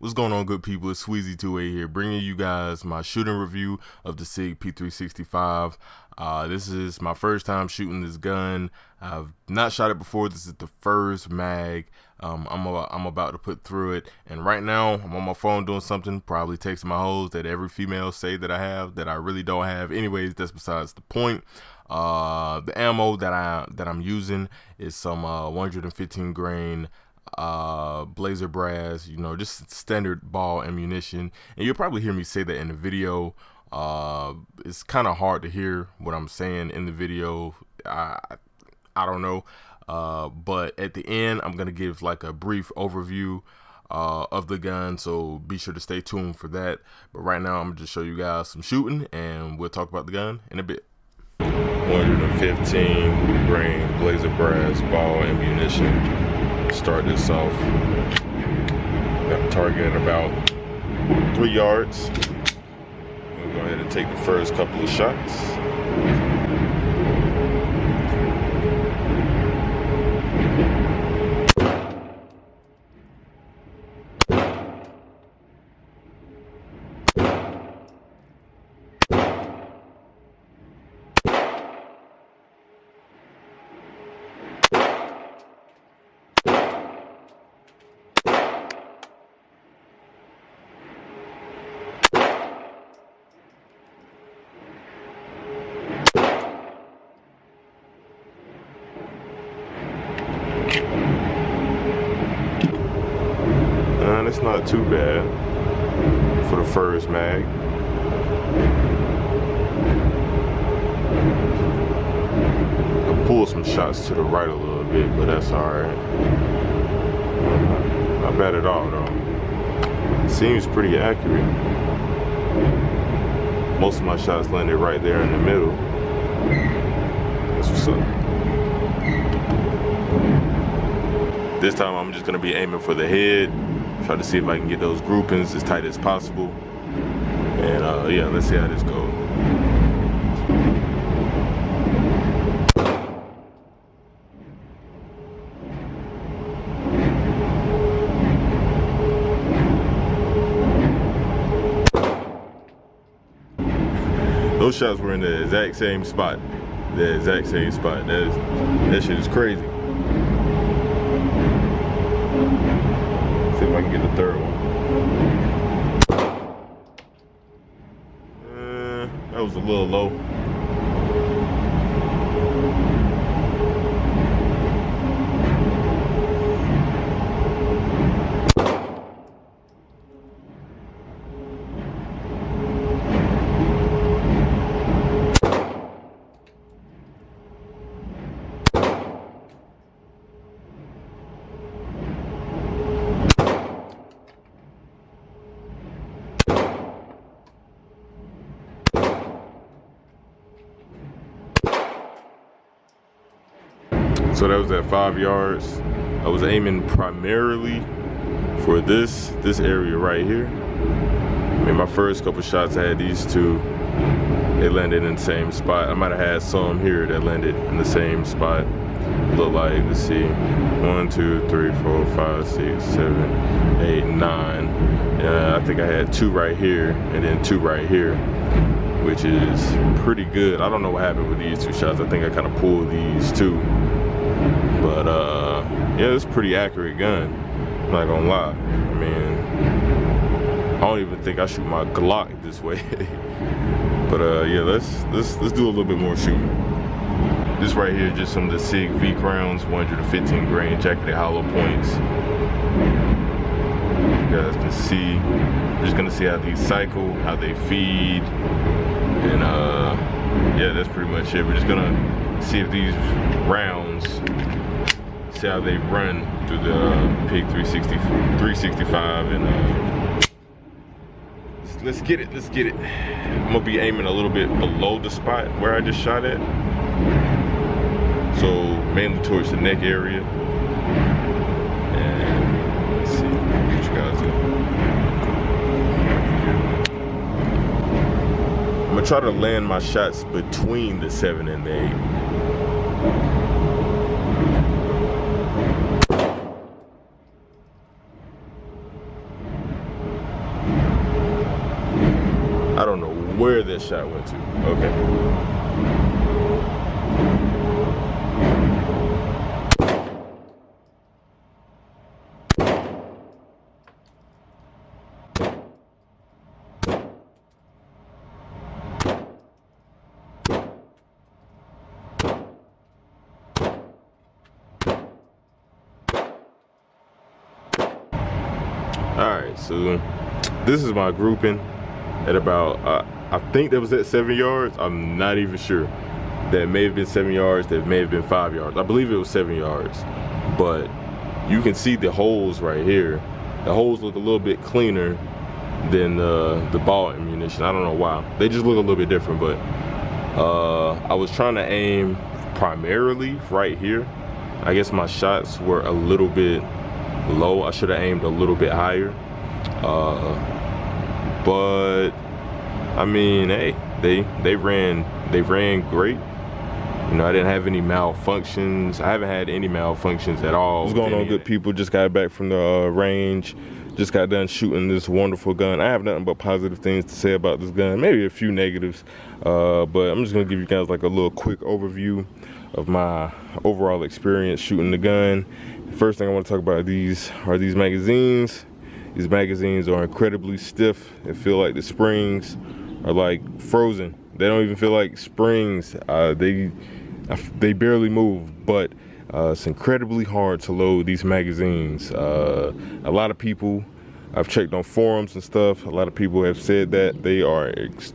What's going on, good people? It's SWEEZY 2A here, bringing you guys my shooting review of the Sig P365. This is my first time shooting this gun. I've not shot it before. This is the first mag I'm about to put through it. And right now, I'm on my phone doing something, probably texting my hoes that every female say that I have, that I really don't have. Anyways, that's besides the point. The ammo that I'm using is some 115 grain blazer brass, you know, just standard ball ammunition. And you'll probably hear me say that in the video. It's kind of hard to hear what I'm saying in the video. I don't know, but at the end I'm gonna give like a brief overview of the gun, so be sure to stay tuned for that. But right now I'm gonna just show you guys some shooting and we'll talk about the gun in a bit. 115 grain blazer brass ball ammunition. Start this off. Got a target at about 3 yards. We'll go ahead and take the first couple of shots. And it's not too bad for the first mag. I pulled some shots to the right a little bit, but that's alright. Not bad at all though. Seems pretty accurate. Most of my shots landed right there in the middle. That's what's up. This time I'm just gonna be aiming for the head. Try to see if I can get those groupings as tight as possible. And yeah, let's see how this goes. Those shots were in the exact same spot. The exact same spot. That shit is crazy. See if I can get the third one. That was a little low. So that was at 5 yards. I was aiming primarily for this area right here. I mean, my first couple shots, I had these two. They landed in the same spot. I might have had some here that landed in the same spot. Look like, let's see, 1, 2, 3, 4, 5, 6, 7, 8, 9. I think I had 2 right here and then 2 right here, which is pretty good. I don't know what happened with these 2 shots. I think I kind of pulled these 2. But yeah, it's a pretty accurate gun. I'm not gonna lie. I mean, I don't even think I shoot my Glock this way. But yeah, let's do a little bit more shooting. This right here, just some of the Sig V crowns, 115 grain jacketed hollow points. You guys can see. I'm just gonna see how these cycle, how they feed, and yeah, that's pretty much it. We're just gonna see if these rounds, see how they run through the Pig 365, and let's get it, let's get it. I'm gonna be aiming a little bit below the spot where I just shot at, so mainly towards the neck area. And let's see what you guys do. I'm gonna try to land my shots between the 7 and the 8. where that shot went to. Okay. Alright, so this is my grouping at about, I think that was at 7 yards. I'm not even sure. That may have been 7 yards, that may have been 5 yards. I believe it was 7 yards. But you can see the holes right here. The holes look a little bit cleaner than the ball ammunition. I don't know why. They just look a little bit different, but I was trying to aim primarily right here. I guess my shots were a little bit low. I should have aimed a little bit higher. But I mean, hey, they ran great. You know, I didn't have any malfunctions. I haven't had any malfunctions at all. What's going on, good people? Just got back from the range. Just got done shooting this wonderful gun. I have nothing but positive things to say about this gun. Maybe a few negatives, but I'm just gonna give you guys like a little quick overview of my overall experience shooting the gun. First thing I want to talk about are these magazines. These magazines are incredibly stiff. They feel like the springs are like frozen. They don't even feel like springs. They barely move, but it's incredibly hard to load these magazines. A lot of people, I've checked on forums and stuff, a lot of people have said that they are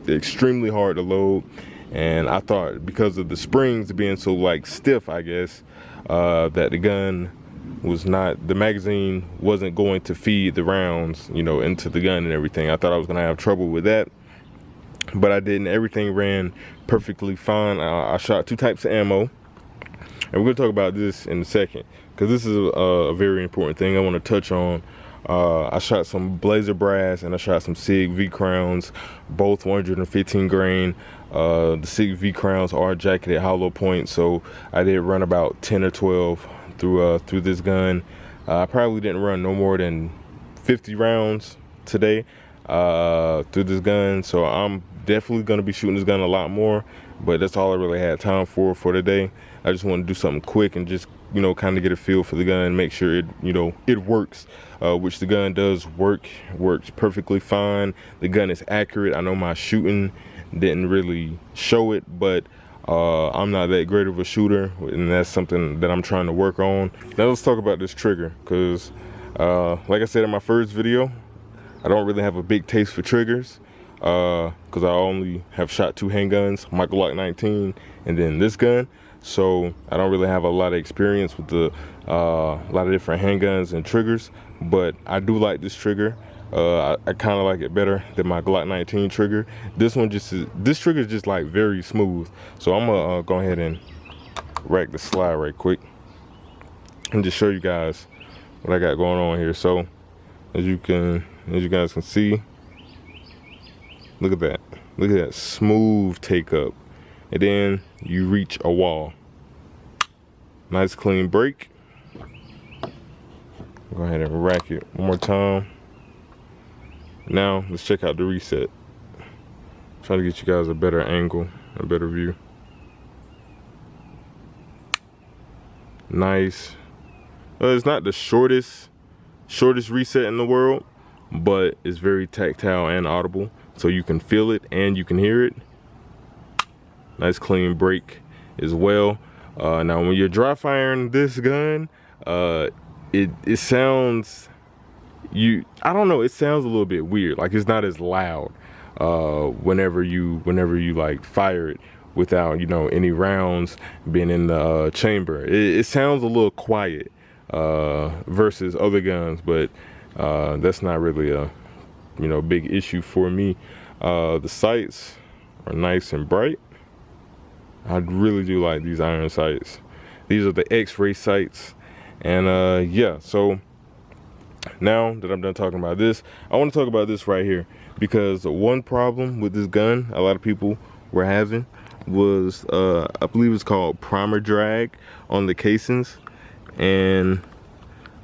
extremely hard to load. And I thought because of the springs being so like stiff, I guess, that the gun was not, the magazine wasn't going to feed the rounds, you know, into the gun and everything. I thought I was gonna have trouble with that, but I didn't. Everything ran perfectly fine. I shot 2 types of ammo, and we're gonna talk about this in a second, because this is a very important thing I want to touch on. I shot some Blazer Brass and I shot some Sig V Crowns, both 115 grain. The Sig V Crowns are jacketed hollow point, so I did run about 10 or 12 through this gun. I probably didn't run no more than 50 rounds today through this gun, so I'm definitely going to be shooting this gun a lot more, but that's all I really had time for today. I just want to do something quick and just, you know, kind of get a feel for the gun, make sure it, you know, it works, which the gun does works perfectly fine. The gun is accurate. I know my shooting didn't really show it, but I'm not that great of a shooter, and that's something that I'm trying to work on. Now let's talk about this trigger, because like I said in my first video, I don't really have a big taste for triggers, because I only have shot 2 handguns, my Glock 19 and then this gun, so I don't really have a lot of experience with the lot of different handguns and triggers. But I do like this trigger. I kind of like it better than my Glock 19 trigger. This trigger is just like very smooth. So I'm gonna go ahead and rack the slide right quick and just show you guys what I got going on here. So as you guys can see, look at that smooth take up, and then you reach a wall. Nice clean break. Go ahead and rack it one more time. Now let's check out the reset. Try to get you guys a better angle, a better view. Nice. It's not the shortest reset in the world, but it's very tactile and audible, so you can feel it and you can hear it. Nice clean break as well. Now when you're dry firing this gun, it sounds, I don't know, it sounds a little bit weird. Like it's not as loud whenever you like fire it without, you know, any rounds being in the chamber. It sounds a little quiet versus other guns, but that's not really a, you know, big issue for me. The sights are nice and bright. I really do like these iron sights. These are the X-ray sights. And yeah, so now that I'm done talking about this, I want to talk about this right here, because one problem with this gun a lot of people were having was I believe it's called primer drag on the casings. And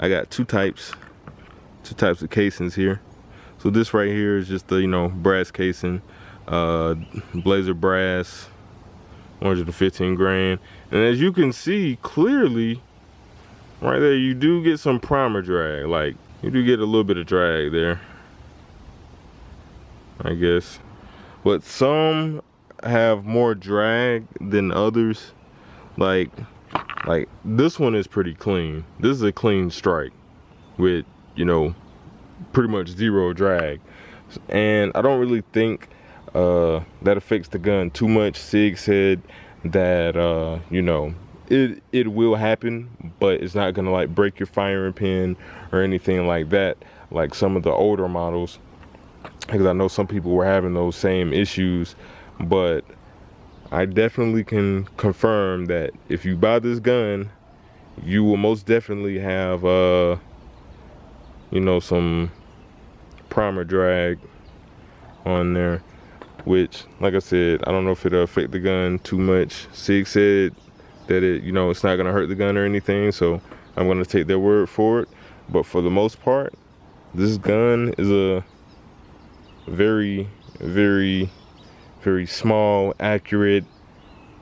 I got two types of casings here. So this right here is just the, you know, brass casing. Blazer brass, 115 grain. And as you can see clearly right there, you do get some primer drag. Like, you do get a little bit of drag there, I guess. But some have more drag than others. Like this one is pretty clean. This is a clean strike with, you know, pretty much zero drag. And I don't really think that affects the gun too much. Sig said that you know, it will happen, but it's not gonna like break your firing pin or anything like that, like some of the older models, because I know some people were having those same issues. But I definitely can confirm that if you buy this gun, you will most definitely have you know, some primer drag on there, which, like I said, I don't know if it'll affect the gun too much. Sig said that it, you know, it's not gonna hurt the gun or anything, so I'm gonna take their word for it. But for the most part, this gun is a very, very, very small, accurate,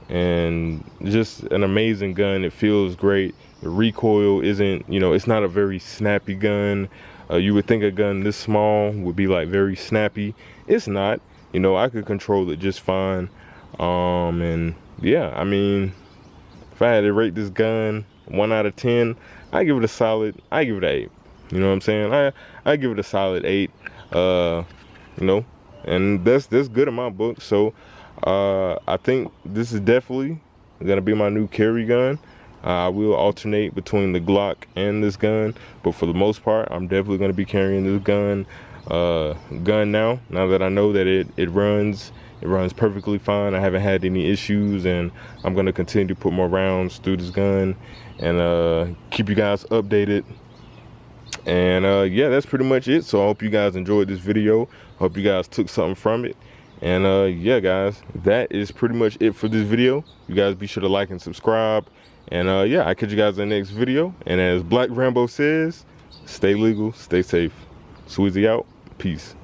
and just an amazing gun. It feels great. The recoil isn't, you know, it's not a very snappy gun. You would think a gun this small would be like very snappy. It's not. You know, I could control it just fine. And yeah, I mean, if I had to rate this gun 1 out of 10, I give it a solid, I give it an 8. You know what I'm saying? I give it a solid 8. You know, and that's good in my book. So I think this is definitely gonna be my new carry gun. I will alternate between the Glock and this gun, but for the most part, I'm definitely gonna be carrying this gun now that I know that it runs perfectly fine. I haven't had any issues, and I'm gonna continue to put more rounds through this gun and keep you guys updated. And yeah, that's pretty much it. So I hope you guys enjoyed this video. Hope you guys took something from it. And yeah, guys, that is pretty much it for this video. You guys be sure to like and subscribe. And yeah, I'll catch you guys in the next video. And as Black Rambo says, stay legal, stay safe. SWEEZY out. Peace.